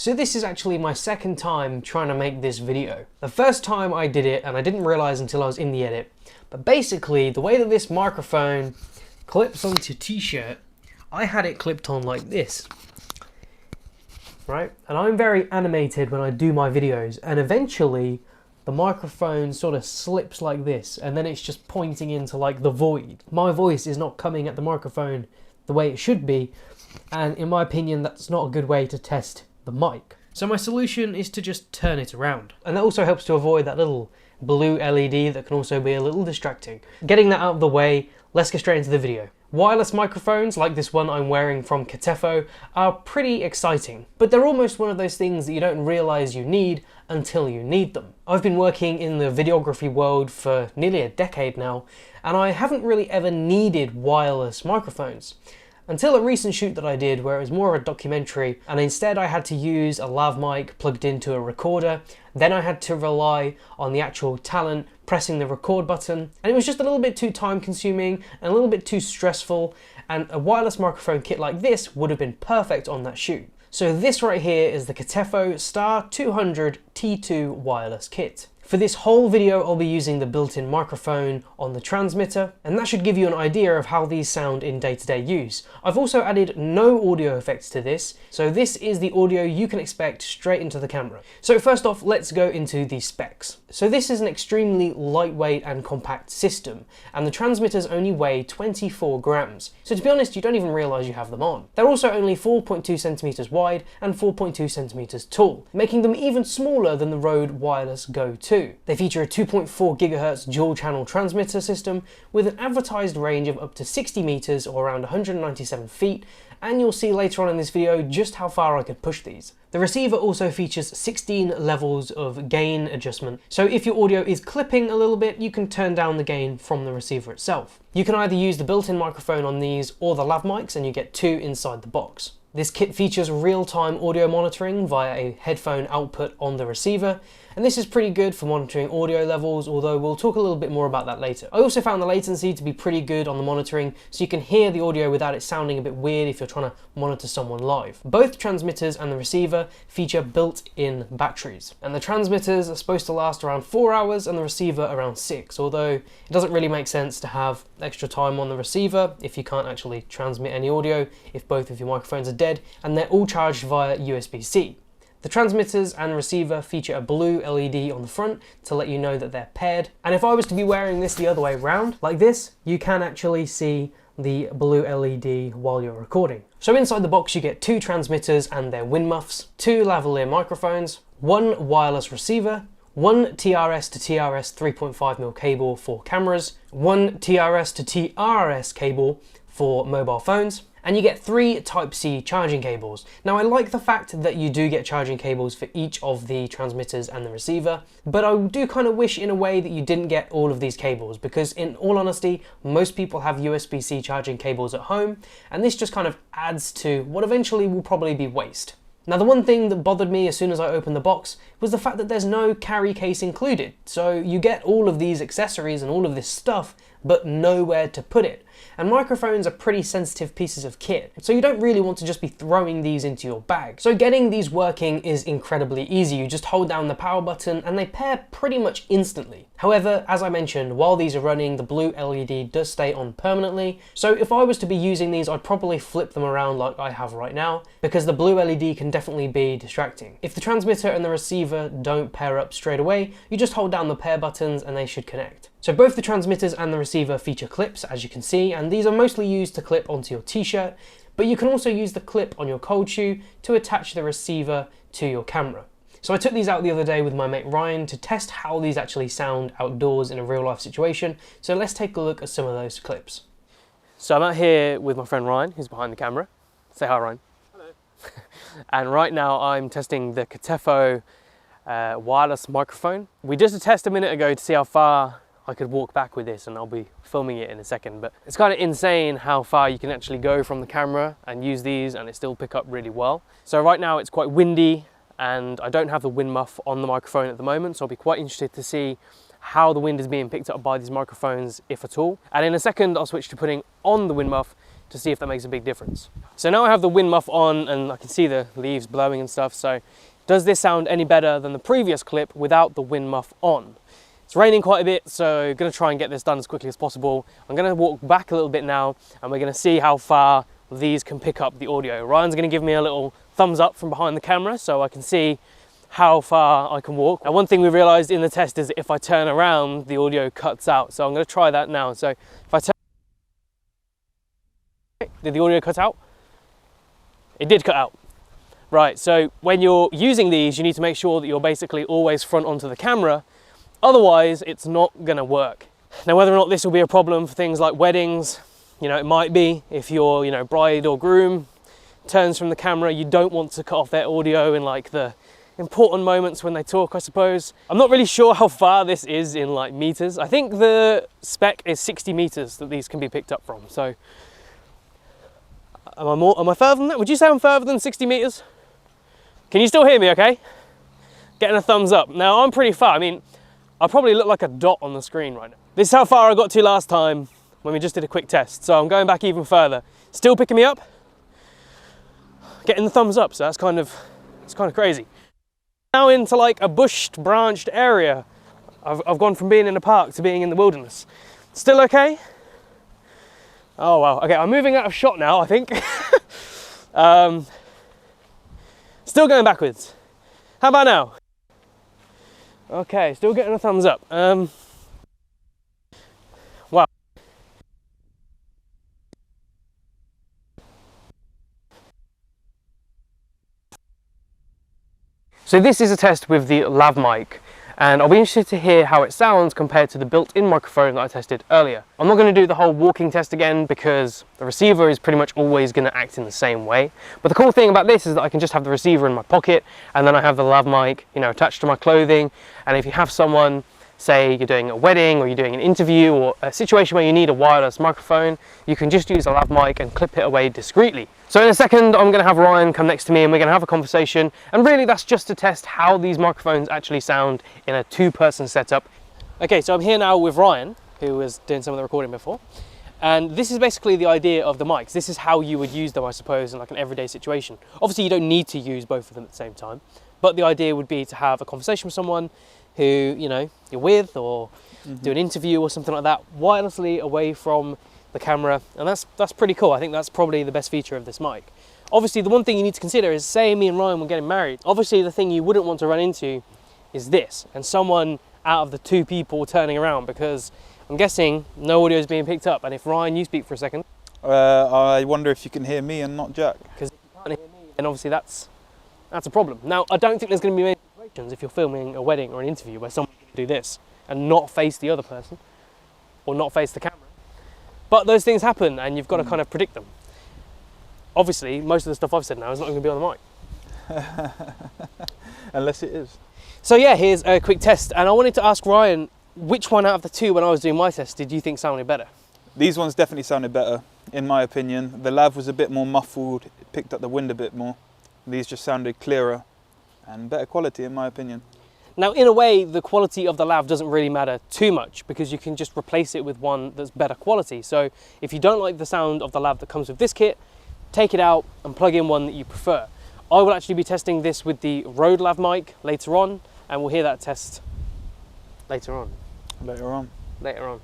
So this is actually my second time trying to make this video. The first time I did it, and I didn't realize until I was in the edit, but basically the way that this microphone clips onto your t-shirt, I had it clipped on like this, right? And I'm very animated when I do my videos, and eventually the microphone sort of slips like this, and then it's just pointing into like the void. My voice is not coming at the microphone the way it should be, and in my opinion that's not a good way to test the mic. So my solution is to just turn it around, and that also helps to avoid that little blue LED that can also be a little distracting. Getting that out of the way, let's get straight into the video. Wireless microphones, like this one I'm wearing from CaTeFo, are pretty exciting, but they're almost one of those things that you don't realize you need until you need them. I've been working in the videography world for nearly a decade now, and I haven't really ever needed wireless microphones. Until a recent shoot that I did where it was more of a documentary, and instead I had to use a lav mic plugged into a recorder. Then I had to rely on the actual talent pressing the record button, and it was just a little bit too time consuming and a little bit too stressful, and a wireless microphone kit like this would have been perfect on that shoot. So this right here is the CaTeFo Star200 T2 wireless kit. For this whole video, I'll be using the built-in microphone on the transmitter, and that should give you an idea of how these sound in day-to-day use. I've also added no audio effects to this, so this is the audio you can expect straight into the camera. So first off, let's go into the specs. So this is an extremely lightweight and compact system, and the transmitters only weigh 24 grams. So to be honest, you don't even realize you have them on. They're also only 4.2 centimeters wide and 4.2 centimeters tall, making them even smaller than the Rode Wireless Go 2. They feature a 2.4 GHz dual channel transmitter system with an advertised range of up to 60 meters or around 197 feet, and you'll see later on in this video just how far I could push these. The receiver also features 16 levels of gain adjustment, so if your audio is clipping a little bit, you can turn down the gain from the receiver itself. You can either use the built-in microphone on these or the lav mics, and you get two inside the box. This kit features real-time audio monitoring via a headphone output on the receiver, and this is pretty good for monitoring audio levels, although we'll talk a little bit more about that later. I also found the latency to be pretty good on the monitoring, so you can hear the audio without it sounding a bit weird if you're trying to monitor someone live. Both transmitters and the receiver feature built-in batteries, and the transmitters are supposed to last around 4 hours and the receiver around 6, although it doesn't really make sense to have extra time on the receiver if you can't actually transmit any audio if both of your microphones are dead, and they're all charged via USB-C. The transmitters and receiver feature a blue LED on the front to let you know that they're paired. And if I was to be wearing this the other way around, like this, you can actually see the blue LED while you're recording. So inside the box you get two transmitters and their wind muffs, two lavalier microphones, one wireless receiver, one TRS to TRS 3.5mm cable for cameras, one TRS to TRS cable for mobile phones, and you get 3 Type-C charging cables. Now I like the fact that you do get charging cables for each of the transmitters and the receiver, but I do kind of wish in a way that you didn't get all of these cables, because in all honesty, most people have USB-C charging cables at home, and this just kind of adds to what eventually will probably be waste. Now the one thing that bothered me as soon as I opened the box was the fact that there's no carry case included. So you get all of these accessories and all of this stuff, but nowhere to put it. And microphones are pretty sensitive pieces of kit, so you don't really want to just be throwing these into your bag. So getting these working is incredibly easy. You just hold down the power button and they pair pretty much instantly. However, as I mentioned, while these are running, the blue LED does stay on permanently. So if I was to be using these, I'd probably flip them around like I have right now, because the blue LED can definitely be distracting. If the transmitter and the receiver don't pair up straight away, you just hold down the pair buttons and they should connect. So both the transmitters and the receiver feature clips, as you can see, and these are mostly used to clip onto your t-shirt, but you can also use the clip on your cold shoe to attach the receiver to your camera. So I took these out the other day with my mate Ryan to test how these actually sound outdoors in a real life situation, so let's take a look at some of those clips. So I'm out here with my friend Ryan, who's behind the camera. Say hi, Ryan. Hello. And right now I'm testing the CaTeFo wireless microphone. We did a test a minute ago to see how far I could walk back with this, and I'll be filming it in a second, but it's kind of insane how far you can actually go from the camera and use these and it still pick up really well. So right now it's quite windy and I don't have the wind muff on the microphone at the moment, so I'll be quite interested to see how the wind is being picked up by these microphones, if at all. And in a second I'll switch to putting on the wind muff to see if that makes a big difference. So now I have the wind muff on and I can see the leaves blowing and stuff. So does this sound any better than the previous clip without the wind muff on? It's raining quite a bit, so I'm gonna try and get this done as quickly as possible. I'm gonna walk back a little bit now and we're gonna see how far these can pick up the audio. Ryan's gonna give me a little thumbs up from behind the camera so I can see how far I can walk. Now, one thing we realized in the test is that if I turn around, the audio cuts out. So I'm gonna try that now. So if I turn, did the audio cut out? It did cut out. Right, so when you're using these, you need to make sure that you're basically always front onto the camera. Otherwise, it's not gonna work. Now, whether or not this will be a problem for things like weddings, you know, it might be. If your, you know, bride or groom turns from the camera, you don't want to cut off their audio in like the important moments when they talk, I suppose. I'm not really sure how far this is in like meters. I think the spec is 60 meters that these can be picked up from. So am I further than that? Would you say I'm further than 60 meters? Can you still hear me okay? Getting a thumbs up. Now, I'm pretty far. I mean, I probably look like a dot on the screen right now. This is how far I got to last time when we just did a quick test. So I'm going back even further. Still picking me up. Getting the thumbs up, so it's kind of crazy. Now into like a bushed, branched area. I've gone from being in a park to being in the wilderness. Still okay? Oh wow, okay, I'm moving out of shot now, I think. Still going backwards. How about now? Okay, still getting a thumbs up. Wow. So this is a test with the Lav mic, and I'll be interested to hear how it sounds compared to the built-in microphone that I tested earlier. I'm not going to do the whole walking test again because the receiver is pretty much always going to act in the same way. But the cool thing about this is that I can just have the receiver in my pocket and then I have the Lav mic, you know, attached to my clothing. And if you have someone, say you're doing a wedding or you're doing an interview or a situation where you need a wireless microphone, you can just use a Lav mic and clip it away discreetly. So in a second, I'm going to have Ryan come next to me and we're going to have a conversation. And really that's just to test how these microphones actually sound in a two-person setup. Okay, so I'm here now with Ryan, who was doing some of the recording before. And this is basically the idea of the mics. This is how you would use them, I suppose, in like an everyday situation. Obviously, you don't need to use both of them at the same time. But the idea would be to have a conversation with someone who, you know, you're with, or do an interview or something like that, wirelessly away from the camera, and that's pretty cool. I think that's probably the best feature of this mic. Obviously, the one thing you need to consider is, say me and Ryan were getting married. Obviously, the thing you wouldn't want to run into is this, and someone out of the two people turning around, because I'm guessing no audio is being picked up. And if Ryan, you speak for a second. I wonder if you can hear me and not Jack. Because if you can't hear me, then obviously that's a problem. Now, I don't think there's going to be many situations if you're filming a wedding or an interview where someone can do this and not face the other person or not face the camera. But those things happen and you've got to kind of predict them. Obviously, most of the stuff I've said now is not going to be on the mic. Unless it is. So yeah, here's a quick test. And I wanted to ask Ryan, which one out of the two when I was doing my test did you think sounded better? These ones definitely sounded better, in my opinion. The Lav was a bit more muffled, it picked up the wind a bit more. These just sounded clearer and better quality, in my opinion. Now, in a way, the quality of the Lav doesn't really matter too much because you can just replace it with one that's better quality. So if you don't like the sound of the Lav that comes with this kit, take it out and plug in one that you prefer. I will actually be testing this with the Rode Lav mic later on, and we'll hear that test later on. Later on.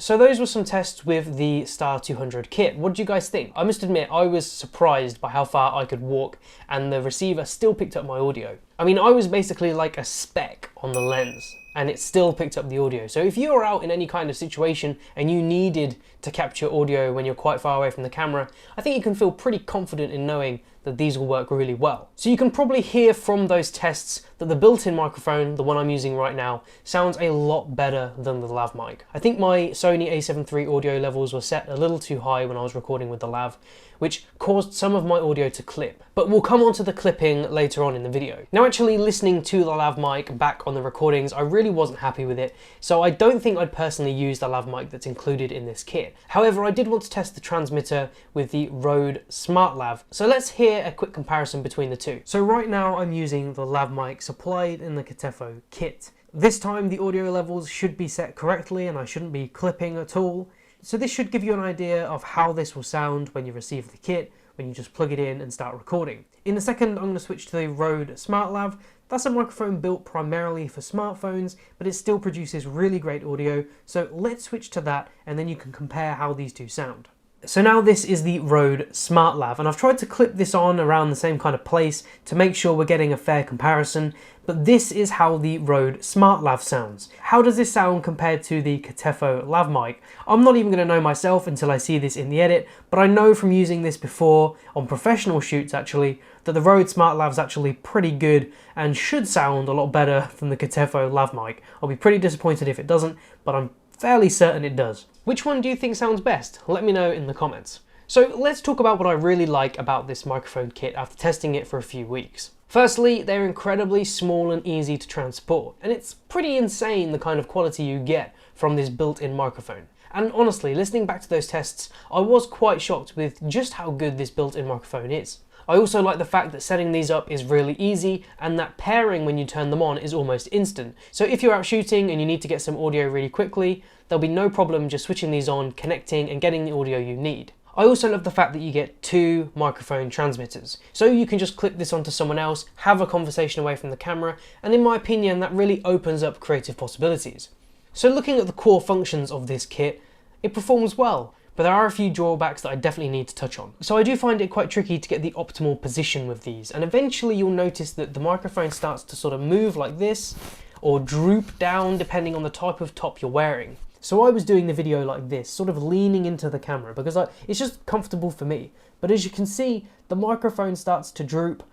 So those were some tests with the Star200 kit. What did you guys think? I must admit, I was surprised by how far I could walk and the receiver still picked up my audio. I mean, I was basically like a speck on the lens and it still picked up the audio. So if you were out in any kind of situation and you needed to capture audio when you're quite far away from the camera, I think you can feel pretty confident in knowing that these will work really well. So you can probably hear from those tests that the built-in microphone, the one I'm using right now, sounds a lot better than the Lav mic. I think my Sony a7 III audio levels were set a little too high when I was recording with the Lav, which caused some of my audio to clip. But we'll come on to the clipping later on in the video. Now, actually listening to the Lav mic back on the recordings, I really wasn't happy with it, so I don't think I'd personally use the Lav mic that's included in this kit. However, I did want to test the transmitter with the Rode SmartLav, so let's hear a quick comparison between the two. So right now I'm using the Lav mic supplied in the CaTeFo kit. This time the audio levels should be set correctly and I shouldn't be clipping at all. So this should give you an idea of how this will sound when you receive the kit, when you just plug it in and start recording. In a second, I'm going to switch to the Rode SmartLav. That's a microphone built primarily for smartphones, but it still produces really great audio. So let's switch to that, and then you can compare how these two sound. So now this is the Rode SmartLav, and I've tried to clip this on around the same kind of place to make sure we're getting a fair comparison, but this is how the Rode SmartLav sounds. How does this sound compared to the CaTeFo Lav Mic? I'm not even going to know myself until I see this in the edit, but I know from using this before, on professional shoots actually, that the Rode SmartLav is actually pretty good and should sound a lot better than the CaTeFo Lav Mic. I'll be pretty disappointed if it doesn't, but I'm fairly certain it does. Which one do you think sounds best? Let me know in the comments. So let's talk about what I really like about this microphone kit after testing it for a few weeks. Firstly, they're incredibly small and easy to transport, and it's pretty insane the kind of quality you get from this built-in microphone. And honestly, listening back to those tests, I was quite shocked with just how good this built-in microphone is. I also like the fact that setting these up is really easy, and that pairing when you turn them on is almost instant. So if you're out shooting and you need to get some audio really quickly, there'll be no problem just switching these on, connecting and getting the audio you need. I also love the fact that you get 2 microphone transmitters. So you can just clip this onto someone else, have a conversation away from the camera, and in my opinion that really opens up creative possibilities. So looking at the core functions of this kit, it performs well. But there are a few drawbacks that I definitely need to touch on. So I do find it quite tricky to get the optimal position with these, and eventually you'll notice that the microphone starts to sort of move like this, or droop down depending on the type of top you're wearing. So I was doing the video like this, sort of leaning into the camera, because it's just comfortable for me. But as you can see, the microphone starts to droop,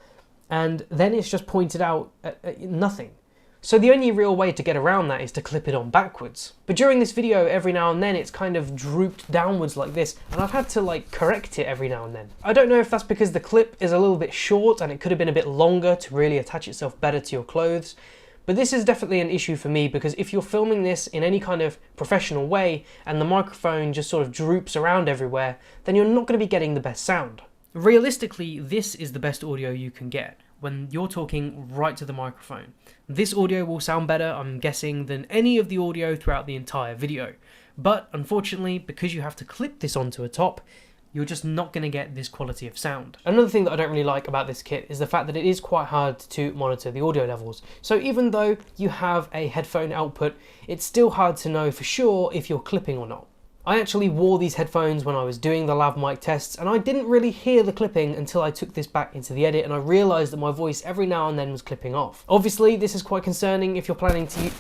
and then it's just pointed out at nothing. So the only real way to get around that is to clip it on backwards. But during this video, every now and then it's kind of drooped downwards like this, and I've had to like correct it every now and then. I don't know if that's because the clip is a little bit short and it could have been a bit longer to really attach itself better to your clothes. But this is definitely an issue for me, because if you're filming this in any kind of professional way and the microphone just sort of droops around everywhere, then you're not going to be getting the best sound. Realistically, this is the best audio you can get when you're talking right to the microphone. This audio will sound better, I'm guessing, than any of the audio throughout the entire video. But unfortunately, because you have to clip this onto a top, you're just not going to get this quality of sound. Another thing that I don't really like about this kit is the fact that it is quite hard to monitor the audio levels. So even though you have a headphone output, it's still hard to know for sure if you're clipping or not. I actually wore these headphones when I was doing the Lav Mic tests, and I didn't really hear the clipping until I took this back into the edit and I realised that my voice every now and then was clipping off. Obviously, this is quite concerning if you're planning to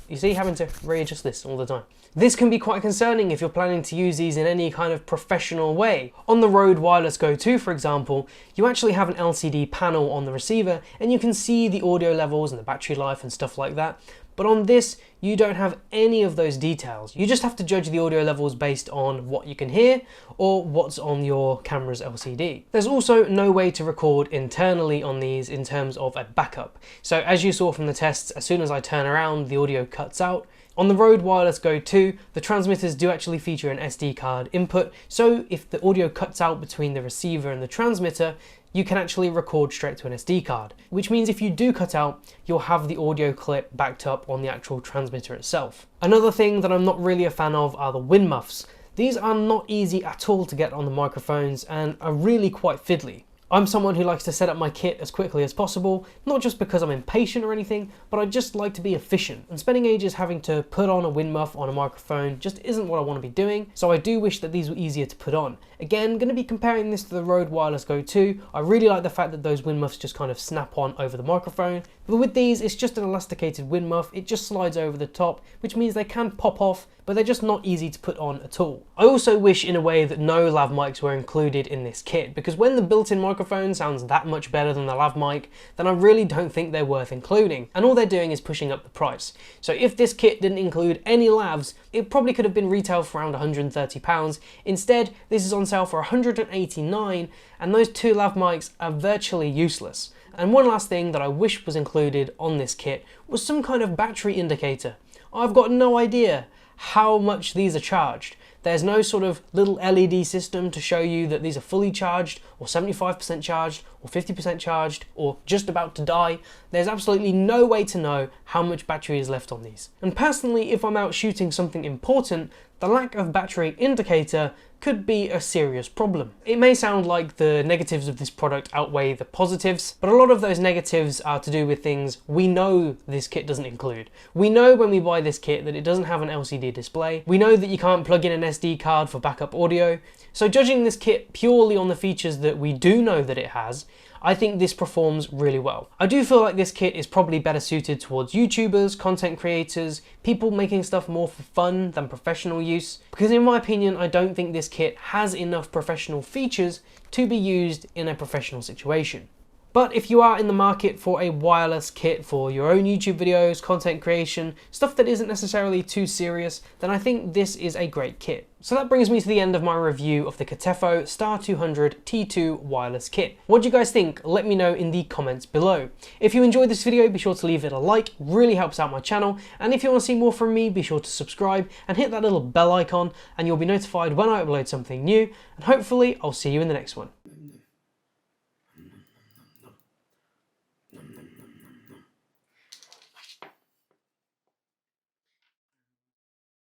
You see, having to readjust this all the time. This can be quite concerning if you're planning to use these in any kind of professional way. On the Rode Wireless Go 2, for example, you actually have an LCD panel on the receiver and you can see the audio levels and the battery life and stuff like that. But on this, you don't have any of those details. You just have to judge the audio levels based on what you can hear or what's on your camera's LCD. There's also no way to record internally on these in terms of a backup. So as you saw from the tests, as soon as I turn around, the audio cuts out. On the Rode Wireless Go 2, the transmitters do actually feature an SD card input, so if the audio cuts out between the receiver and the transmitter, you can actually record straight to an SD card, which means if you do cut out, you'll have the audio clip backed up on the actual transmitter itself. Another thing that I'm not really a fan of are the wind muffs. These are not easy at all to get on the microphones and are really quite fiddly. I'm someone who likes to set up my kit as quickly as possible, not just because I'm impatient or anything, but I just like to be efficient, and spending ages having to put on a wind muff on a microphone just isn't what I want to be doing, so I do wish that these were easier to put on. Again, going to be comparing this to the Rode Wireless Go 2. I really like the fact that those wind muffs just kind of snap on over the microphone, but with these it's just an elasticated wind muff, it just slides over the top, which means they can pop off, but they're just not easy to put on at all. I also wish in a way that no lav mics were included in this kit, because when the built-in microphone sounds that much better than the lav mic, then I really don't think they're worth including, and all they're doing is pushing up the price. So if this kit didn't include any lavs, it probably could have been retailed for around £130. Instead, this is on sale for £189, and those 2 lav mics are virtually useless. And one last thing that I wish was included on this kit was some kind of battery indicator. I've got no idea how much these are charged. There's no sort of little LED system to show you that these are fully charged or 75% charged or 50% charged or just about to die. There's absolutely no way to know how much battery is left on these. And personally, if I'm out shooting something important, the lack of battery indicator could be a serious problem. It may sound like the negatives of this product outweigh the positives, but a lot of those negatives are to do with things we know this kit doesn't include. We know when we buy this kit that it doesn't have an LCD display. We know that you can't plug in an SD card for backup audio. So judging this kit purely on the features that we do know that it has, I think this performs really well. I do feel like this kit is probably better suited towards YouTubers, content creators, people making stuff more for fun than professional use, because in my opinion, I don't think this kit has enough professional features to be used in a professional situation. But if you are in the market for a wireless kit for your own YouTube videos, content creation, stuff that isn't necessarily too serious, then I think this is a great kit. So that brings me to the end of my review of the CaTeFo Star200 T2 wireless kit. What do you guys think? Let me know in the comments below. If you enjoyed this video, be sure to leave it a like, really helps out my channel. And if you want to see more from me, be sure to subscribe and hit that little bell icon and you'll be notified when I upload something new. And hopefully I'll see you in the next one.